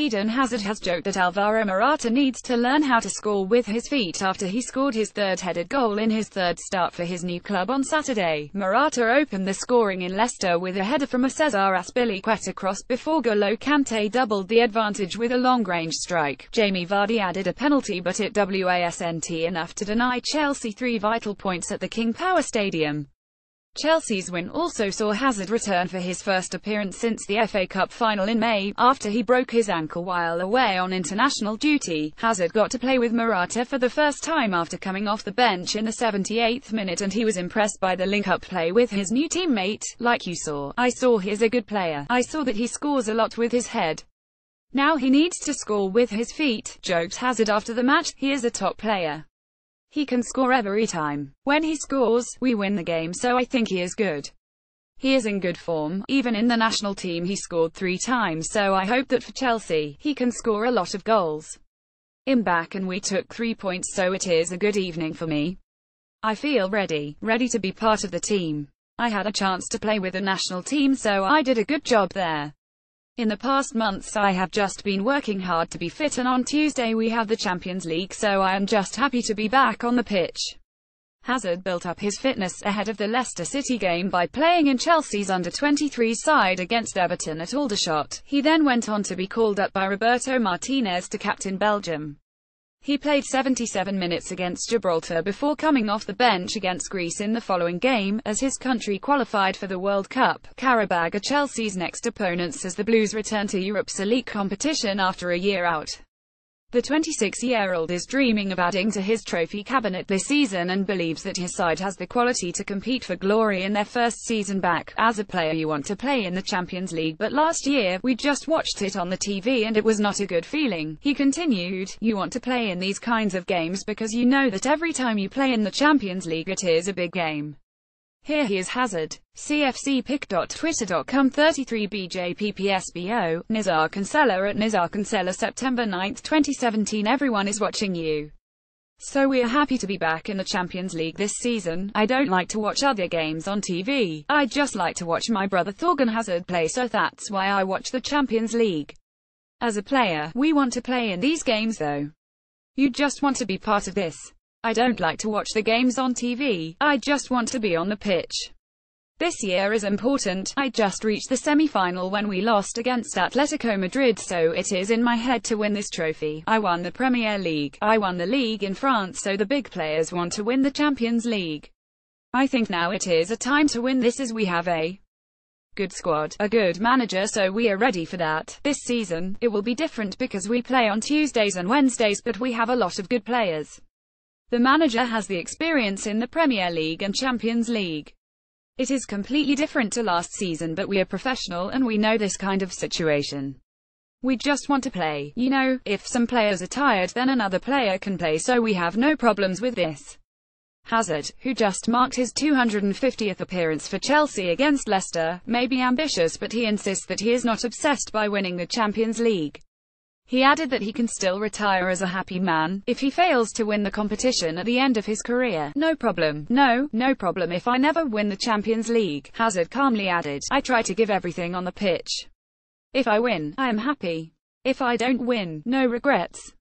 Eden Hazard has joked that Alvaro Morata needs to learn how to score with his feet after he scored his third-headed goal in his third start for his new club on Saturday. Morata opened the scoring in Leicester with a header from a Cesar Azpilicueta cross before N'Golo Kante doubled the advantage with a long-range strike. Jamie Vardy added a penalty, but it wasn't enough to deny Chelsea 3 vital points at the King Power Stadium. Chelsea's win also saw Hazard return for his first appearance since the FA Cup final in May, after he broke his ankle while away on international duty. Hazard got to play with Morata for the first time after coming off the bench in the 78th minute, and he was impressed by the link-up play with his new teammate. "Like you saw, I saw he's a good player. I saw that he scores a lot with his head. Now he needs to score with his feet," joked Hazard after the match. "He is a top player. He can score every time. When he scores, we win the game, so I think he is good. He is in good form. Even in the national team he scored 3 times, so I hope that for Chelsea, he can score a lot of goals. I'm back and we took 3 points, so it is a good evening for me. I feel ready to be part of the team. I had a chance to play with the national team, so I did a good job there. In the past months I have just been working hard to be fit, and on Tuesday we have the Champions League, so I am just happy to be back on the pitch." Hazard built up his fitness ahead of the Leicester City game by playing in Chelsea's under-23 side against Everton at Aldershot. He then went on to be called up by Roberto Martinez to captain Belgium. He played 77 minutes against Gibraltar before coming off the bench against Greece in the following game, as his country qualified for the World Cup. Carabao are Chelsea's next opponents as the Blues return to Europe's elite competition after a year out. The 26-year-old is dreaming of adding to his trophy cabinet this season and believes that his side has the quality to compete for glory in their first season back. "As a player you want to play in the Champions League, but last year, we just watched it on the TV and it was not a good feeling," he continued. "You want to play in these kinds of games because you know that every time you play in the Champions League it is a big game." Here he is, Hazard. CFCpic.twitter.com 33BJPPSBO, Nizar Cancella at Nizar Cancella September 9, 2017. Everyone is watching you. So we are happy to be back in the Champions League this season. I don't like to watch other games on TV. I just like to watch my brother Thorgan Hazard play, so that's why I watch the Champions League. As a player, we want to play in these games though. You just want to be part of this. I don't like to watch the games on TV, I just want to be on the pitch. This year is important. I just reached the semi-final when we lost against Atletico Madrid, so it is in my head to win this trophy. I won the Premier League. I won the league in France, so the big players want to win the Champions League. I think now it is a time to win this, as we have a good squad, a good manager, so we are ready for that. This season, it will be different because we play on Tuesdays and Wednesdays, but we have a lot of good players. The manager has the experience in the Premier League and Champions League. It is completely different to last season, but we are professional and we know this kind of situation. We just want to play. You know, if some players are tired, then another player can play, so we have no problems with this." Hazard, who just marked his 250th appearance for Chelsea against Leicester, may be ambitious, but he insists that he is not obsessed by winning the Champions League. He added that he can still retire as a happy man if he fails to win the competition at the end of his career. "No problem. No problem if I never win the Champions League," Hazard calmly added. "I try to give everything on the pitch. If I win, I am happy. If I don't win, no regrets."